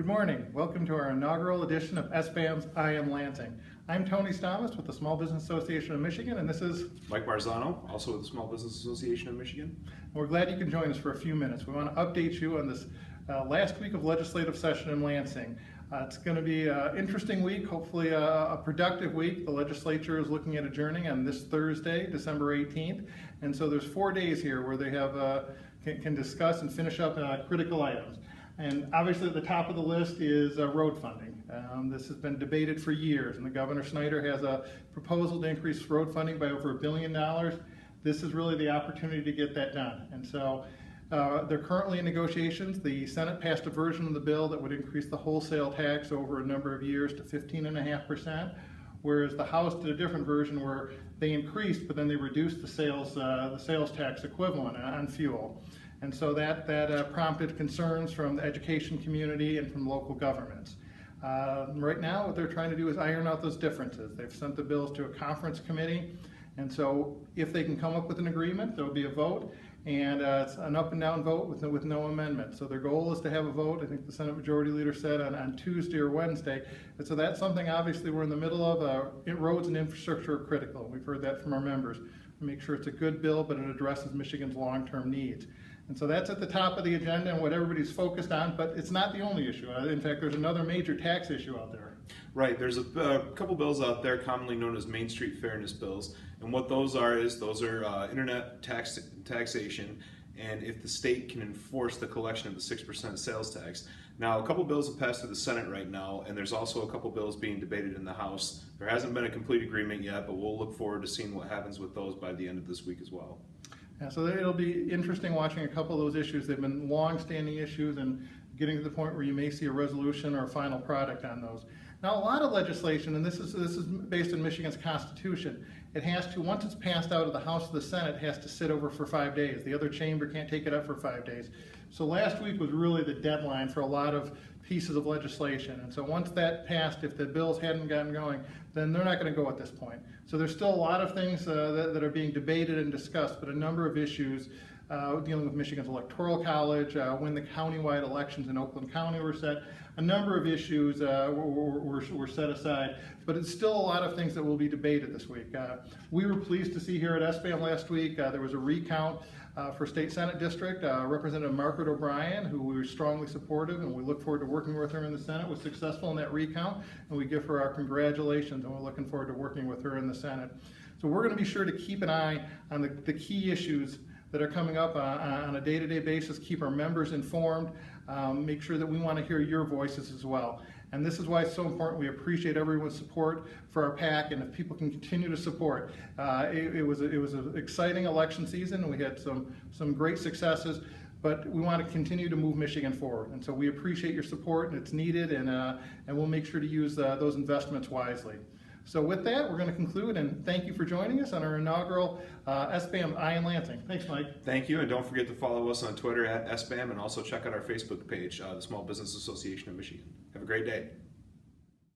Good morning. Welcome to our inaugural edition of SBAM's Eye in Lansing. I'm Tony Stamas with the Small Business Association of Michigan, and this is Mike Marzano, also with the Small Business Association of Michigan. We're glad you can join us for a few minutes. We want to update you on this last week of legislative session in Lansing. It's going to be an interesting week, hopefully a productive week. The legislature is looking at adjourning on this Thursday, December 18th, and so there's 4 days here where they have can discuss and finish up critical items. And obviously at the top of the list is road funding. This has been debated for years, and the Governor Snyder has a proposal to increase road funding by over $1 billion. This is really the opportunity to get that done. And so they're currently in negotiations. The Senate passed a version of the bill that would increase the wholesale tax over a number of years to 15.5%, whereas the House did a different version where they increased, but then they reduced the sales tax equivalent on fuel. And so that prompted concerns from the education community and from local governments. Right now, what they're trying to do is iron out those differences. They've sent the bills to a conference committee, and so if they can come up with an agreement, there'll be a vote, and it's an up and down vote with no amendment. So their goal is to have a vote, I think the Senate Majority Leader said, on Tuesday or Wednesday. And so that's something obviously we're in the middle of. Roads and infrastructure are critical. We've heard that from our members. Make sure it's a good bill, but it addresses Michigan's long-term needs. And so that's at the top of the agenda and what everybody's focused on, but it's not the only issue. In fact, there's another major tax issue out there. Right, there's a couple bills out there commonly known as Main Street Fairness bills, and what those are internet taxation, and if the state can enforce the collection of the 6% sales tax. Now, a couple bills have passed through the Senate right now, and there's also a couple bills being debated in the House. There hasn't been a complete agreement yet, but we'll look forward to seeing what happens with those by the end of this week as well. Yeah, so it'll be interesting watching a couple of those issues. They've been long-standing issues and getting to the point where you may see a resolution or a final product on those. Now, a lot of legislation, and this is based on Michigan's Constitution, it has to, once it's passed out of the House or the Senate, it has to sit over for 5 days. The other chamber can't take it up for 5 days. So last week was really the deadline for a lot of pieces of legislation. And so once that passed, if the bills hadn't gotten going, then they're not going to go at this point. So there's still a lot of things that are being debated and discussed, but a number of issues dealing with Michigan's Electoral College, when the countywide elections in Oakland County were set. A number of issues were set aside, but it's still a lot of things that will be debated this week. We were pleased to see here at SBAM last week, there was a recount for State Senate District. Representative Margaret O'Brien, who we were strongly supportive, and we look forward to working with her in the Senate, was successful in that recount, and we give her our congratulations, and we're looking forward to working with her in the Senate. So we're going to be sure to keep an eye on the key issues that are coming up on a day-to-day basis, keep our members informed, make sure that we want to hear your voices as well. And this is why it's so important. We appreciate everyone's support for our PAC, and if people can continue to support. It was an exciting election season. We had some great successes, but we want to continue to move Michigan forward. And so we appreciate your support, and it's needed, and we'll make sure to use those investments wisely. So with that, we're going to conclude, and thank you for joining us on our inaugural SBAM Eye in Lansing. Thanks, Mike. Thank you, and don't forget to follow us on Twitter at SBAM, and also check out our Facebook page, the Small Business Association of Michigan. Have a great day.